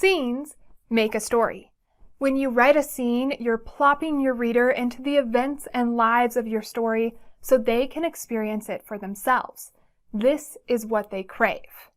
Scenes make a story. When you write a scene, you're plopping your reader into the events and lives of your story so they can experience it for themselves. This is what they crave.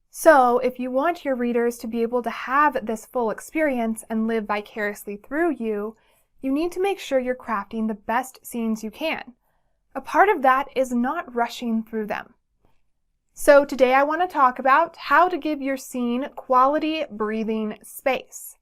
So, if you want your readers to be able to have this full experience and live vicariously through you, you need to make sure you're crafting the best scenes you can. A part of that is not rushing through them. So today I want to talk about how to give your scene quality breathing space.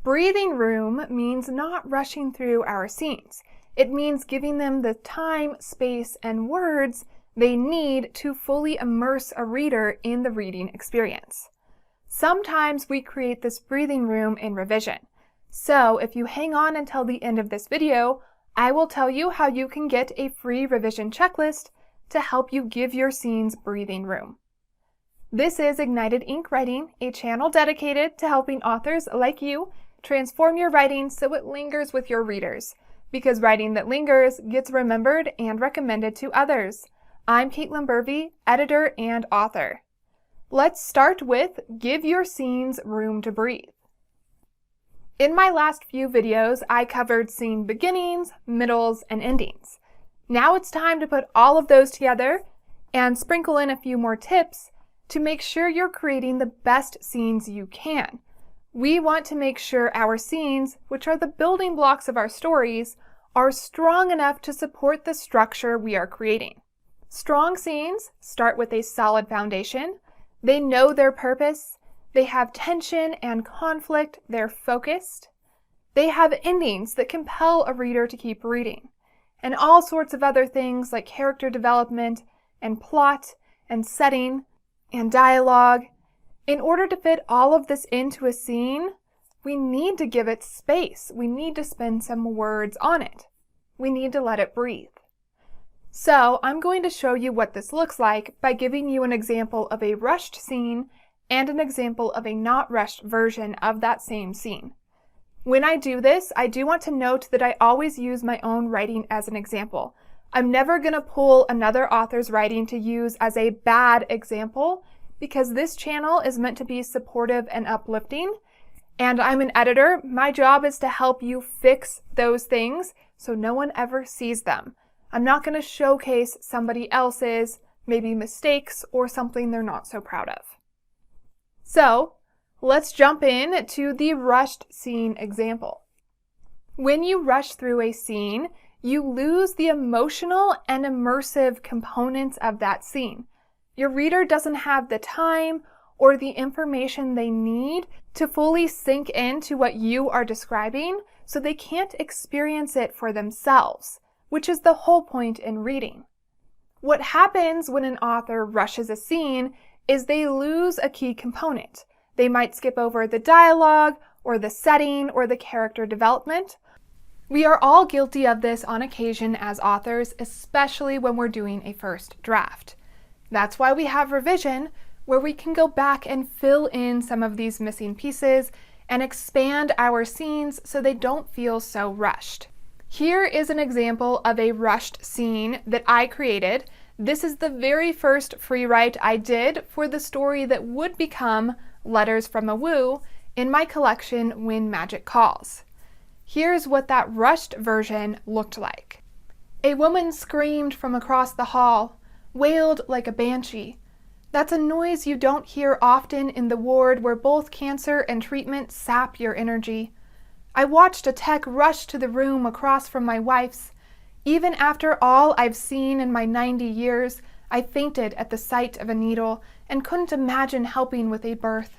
Breathing room means not rushing through our scenes. It means giving them the time, space, and words they need to fully immerse a reader in the reading experience. Sometimes we create this breathing room in revision. So if you hang on until the end of this video, I will tell you how you can get a free revision checklist to help you give your scenes breathing room. This is Ignited Ink Writing, a channel dedicated to helping authors like you transform your writing so it lingers with your readers, because writing that lingers gets remembered and recommended to others. I'm Caitlin Burvey, editor and author. Let's start with give your scenes room to breathe. In my last few videos, I covered scene beginnings, middles, and endings. Now it's time to put all of those together and sprinkle in a few more tips to make sure you're creating the best scenes you can. We want to make sure our scenes, which are the building blocks of our stories, are strong enough to support the structure we are creating. Strong scenes start with a solid foundation. They know their purpose. They have tension and conflict. They're focused. They have endings that compel a reader to keep reading. And all sorts of other things like character development and plot and setting and dialogue. In order to fit all of this into a scene, we need to give it space. We need to spend some words on it. We need to let it breathe. So I'm going to show you what this looks like by giving you an example of a rushed scene and an example of a not rushed version of that same scene. When I do this, I do want to note that I always use my own writing as an example. I'm never going to pull another author's writing to use as a bad example because this channel is meant to be supportive and uplifting, and I'm an editor. My job is to help you fix those things so no one ever sees them. I'm not going to showcase somebody else's maybe mistakes or something they're not so proud of. So, let's jump in to the rushed scene example. When you rush through a scene, you lose the emotional and immersive components of that scene. Your reader doesn't have the time or the information they need to fully sink into what you are describing, so they can't experience it for themselves, which is the whole point in reading. What happens when an author rushes a scene is they lose a key component. They might skip over the dialogue or the setting or the character development. We are all guilty of this on occasion as authors, especially when we're doing a first draft. That's why we have revision, where we can go back and fill in some of these missing pieces and expand our scenes so they don't feel so rushed. Here is an example of a rushed scene that I created. This is the very first free write I did for the story that would become Letters from a Woo in my collection When Magic Calls. Here's what that rushed version looked like. A woman screamed from across the hall, wailed like a banshee. That's a noise you don't hear often in the ward where both cancer and treatment sap your energy. I watched a tech rush to the room across from my wife's. Even after all I've seen in my 90 years, I fainted at the sight of a needle and couldn't imagine helping with a birth.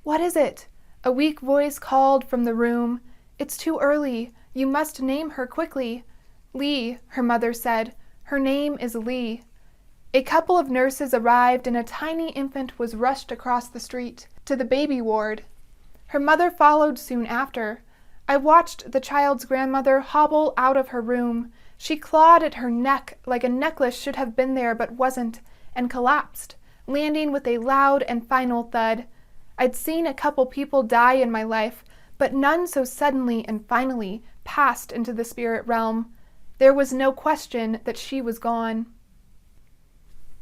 What is it? A weak voice called from the room. It's too early. You must name her quickly. Lee, her mother said. Her name is Lee. A couple of nurses arrived and a tiny infant was rushed across the street to the baby ward. Her mother followed soon after. I watched the child's grandmother hobble out of her room. She clawed at her neck like a necklace should have been there but wasn't, and collapsed, landing with a loud and final thud. I'd seen a couple people die in my life, but none so suddenly and finally passed into the spirit realm. There was no question that she was gone.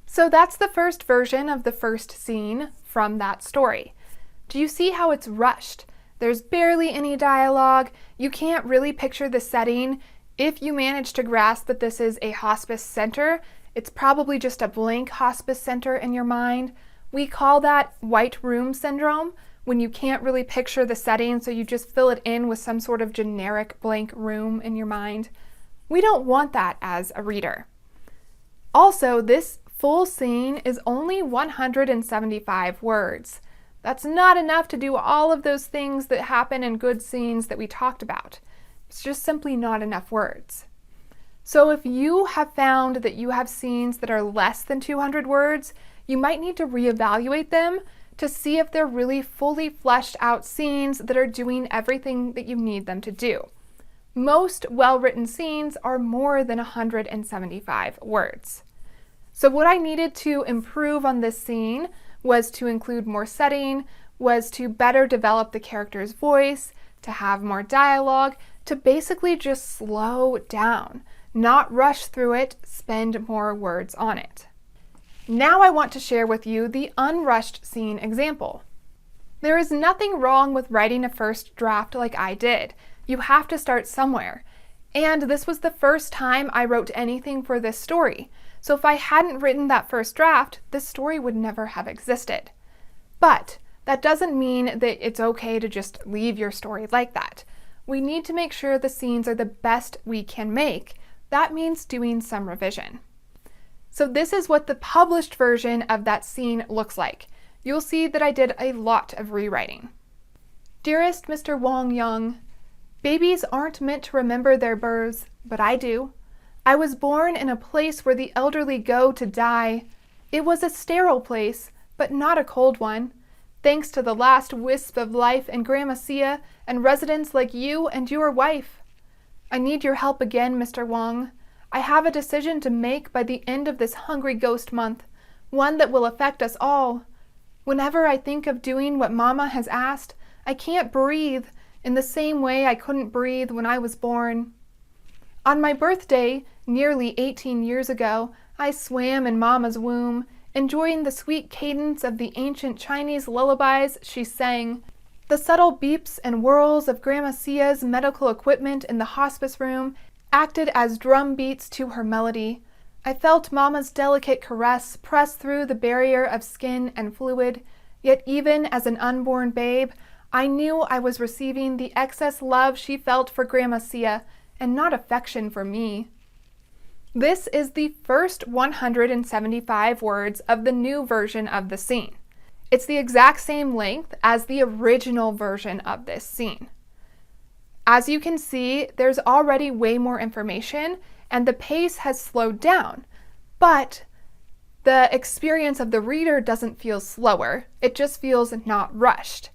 So that's the first version of the first scene from that story. Do you see how it's rushed? There's barely any dialogue. You can't really picture the setting. If you manage to grasp that this is a hospice center, it's probably just a blank hospice center in your mind. We call that white room syndrome, when you can't really picture the setting, so you just fill it in with some sort of generic blank room in your mind. We don't want that as a reader. Also, this full scene is only 175 words. That's not enough to do all of those things that happen in good scenes that we talked about. It's just simply not enough words. So if you have found that you have scenes that are less than 200 words, you might need to reevaluate them to see if they're really fully fleshed out scenes that are doing everything that you need them to do. Most well-written scenes are more than 175 words. So what I needed to improve on this scene was to include more setting, was to better develop the character's voice, to have more dialogue, to basically just slow down, not rush through it, spend more words on it. Now I want to share with you the unrushed scene example. There is nothing wrong with writing a first draft like I did. You have to start somewhere. And this was the first time I wrote anything for this story. So if I hadn't written that first draft, this story would never have existed. But that doesn't mean that it's okay to just leave your story like that. We need to make sure the scenes are the best we can make. That means doing some revision. So this is what the published version of that scene looks like. You'll see that I did a lot of rewriting. Dearest Mr. Wong Young, babies aren't meant to remember their births, but I do. I was born in a place where the elderly go to die. It was a sterile place, but not a cold one. Thanks to the last wisp of life in Gramercia and residents like you and your wife. I need your help again, Mr. Wong. I have a decision to make by the end of this Hungry Ghost Month, one that will affect us all. Whenever I think of doing what Mama has asked, I can't breathe in the same way I couldn't breathe when I was born. On my birthday, nearly 18 years ago, I swam in Mama's womb, enjoying the sweet cadence of the ancient Chinese lullabies she sang. The subtle beeps and whirls of Gramercia's medical equipment in the hospice room acted as drum beats to her melody. I felt Mama's delicate caress press through the barrier of skin and fluid, yet even as an unborn babe, I knew I was receiving the excess love she felt for Gramercia and not affection for me. This is the first 175 words of the new version of the scene. It's the exact same length as the original version of this scene. As you can see, there's already way more information and the pace has slowed down, but the experience of the reader doesn't feel slower. It just feels not rushed.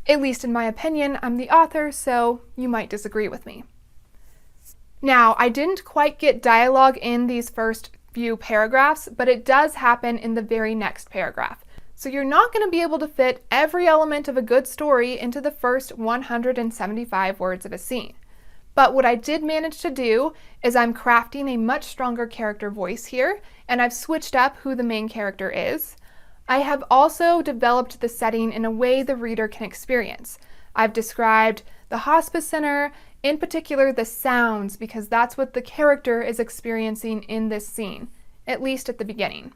At least in my opinion, I'm the author, so you might disagree with me. Now, I didn't quite get dialogue in these first few paragraphs, but it does happen in the very next paragraph. So you're not going to be able to fit every element of a good story into the first 175 words of a scene. But what I did manage to do is I'm crafting a much stronger character voice here, and I've switched up who the main character is. I have also developed the setting in a way the reader can experience. I've described the hospice center, in particular the sounds, because that's what the character is experiencing in this scene, at least at the beginning.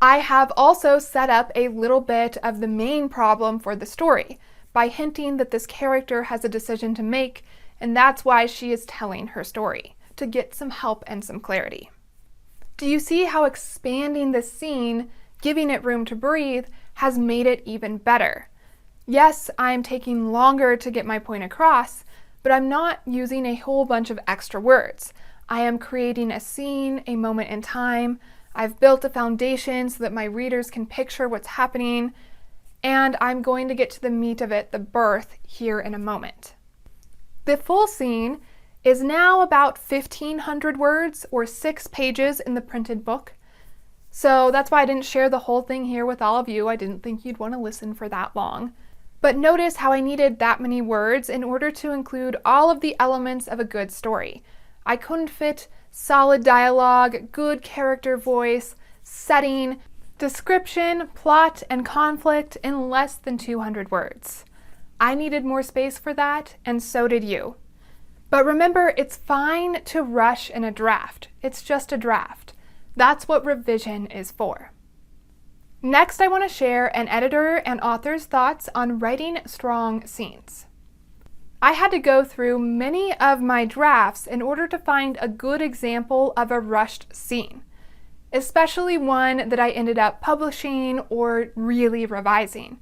I have also set up a little bit of the main problem for the story by hinting that this character has a decision to make, and that's why she is telling her story, to get some help and some clarity. Do you see how expanding this scene, giving it room to breathe, has made it even better? Yes, I'm taking longer to get my point across, but I'm not using a whole bunch of extra words. I am creating a scene, a moment in time. I've built a foundation so that my readers can picture what's happening, and I'm going to get to the meat of it, the birth, here in a moment. The full scene is now about 1,500 words, or 6 pages in the printed book. So that's why I didn't share the whole thing here with all of you. I didn't think you'd want to listen for that long. But notice how I needed that many words in order to include all of the elements of a good story. I couldn't fit solid dialogue, good character voice, setting, Description, plot, and conflict in less than 200 words. I needed more space for that, and so did you. But remember, it's fine to rush in a draft. It's just a draft. That's what revision is for. Next, I want to share an editor and author's thoughts on writing strong scenes. I had to go through many of my drafts in order to find a good example of a rushed scene, especially one that I ended up publishing or really revising.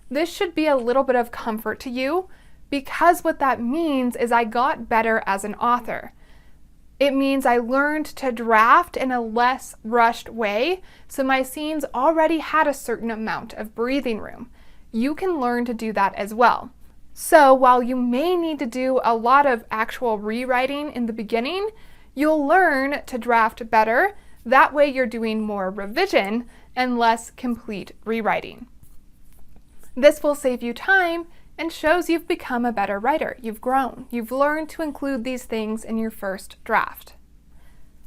This should be a little bit of comfort to you, because what that means is I got better as an author. It means I learned to draft in a less rushed way, so my scenes already had a certain amount of breathing room. You can learn to do that as well. So while you may need to do a lot of actual rewriting in the beginning, you'll learn to draft better. That way you're doing more revision and less complete rewriting. This will save you time and shows you've become a better writer. You've grown. You've learned to include these things in your first draft.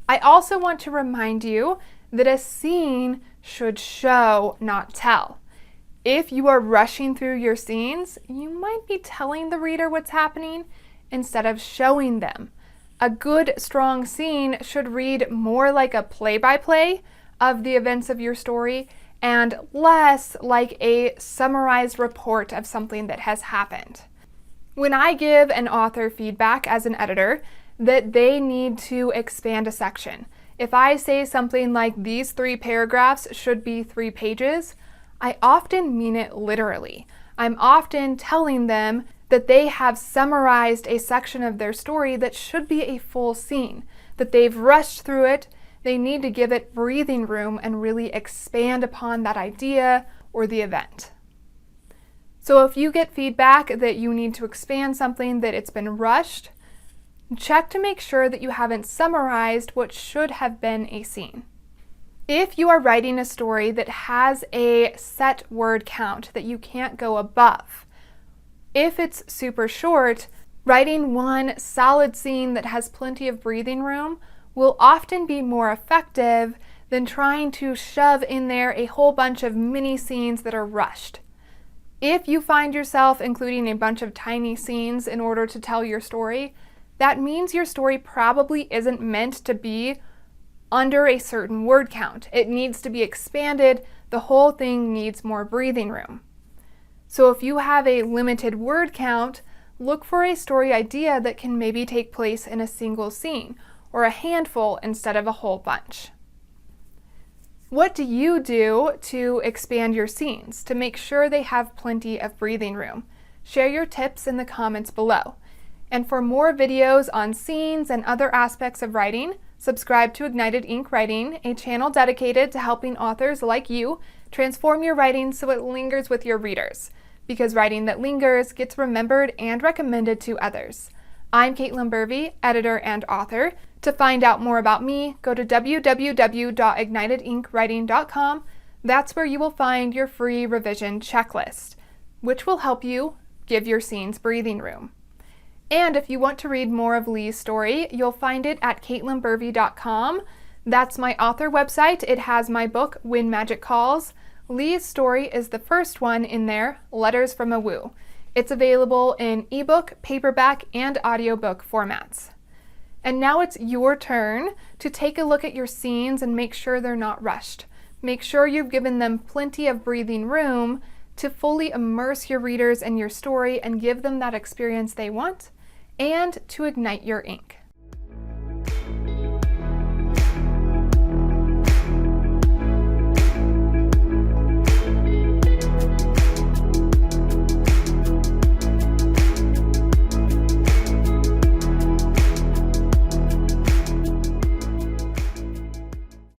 I also want to remind you that a scene should show, not tell. If you are rushing through your scenes, you might be telling the reader what's happening instead of showing them. A good, strong scene should read more like a play-by-play of the events of your story and less like a summarized report of something that has happened. When I give an author feedback as an editor that they need to expand a section, if I say something like these 3 paragraphs should be 3 pages, I often mean it literally. I'm often telling them that they have summarized a section of their story that should be a full scene, that they've rushed through it. They need to give it breathing room and really expand upon that idea or the event. So if you get feedback that you need to expand something, that it's been rushed, check to make sure that you haven't summarized what should have been a scene. If you are writing a story that has a set word count that you can't go above, if it's super short, writing one solid scene that has plenty of breathing room will often be more effective than trying to shove in there a whole bunch of mini scenes that are rushed. If you find yourself including a bunch of tiny scenes in order to tell your story, that means your story probably isn't meant to be under a certain word count. It needs to be expanded. The whole thing needs more breathing room. So if you have a limited word count, look for a story idea that can maybe take place in a single scene, or a handful instead of a whole bunch. What do you do to expand your scenes to make sure they have plenty of breathing room? Share your tips in the comments below. And for more videos on scenes and other aspects of writing, subscribe to Ignited Ink Writing, a channel dedicated to helping authors like you transform your writing so it lingers with your readers, because writing that lingers gets remembered and recommended to others. I'm Caitlin Burvey, editor and author. To find out more about me, go to www.ignitedinkwriting.com. That's where you will find your free revision checklist, which will help you give your scenes breathing room. And if you want to read more of Lee's story, you'll find it at caitlinburvey.com. That's my author website. It has my book, When Magic Calls. Lee's story is the first one in there, Letters from a Woo. It's available in ebook, paperback, and audiobook formats. And now it's your turn to take a look at your scenes and make sure they're not rushed. Make sure you've given them plenty of breathing room to fully immerse your readers in your story and give them that experience they want, and to ignite your ink.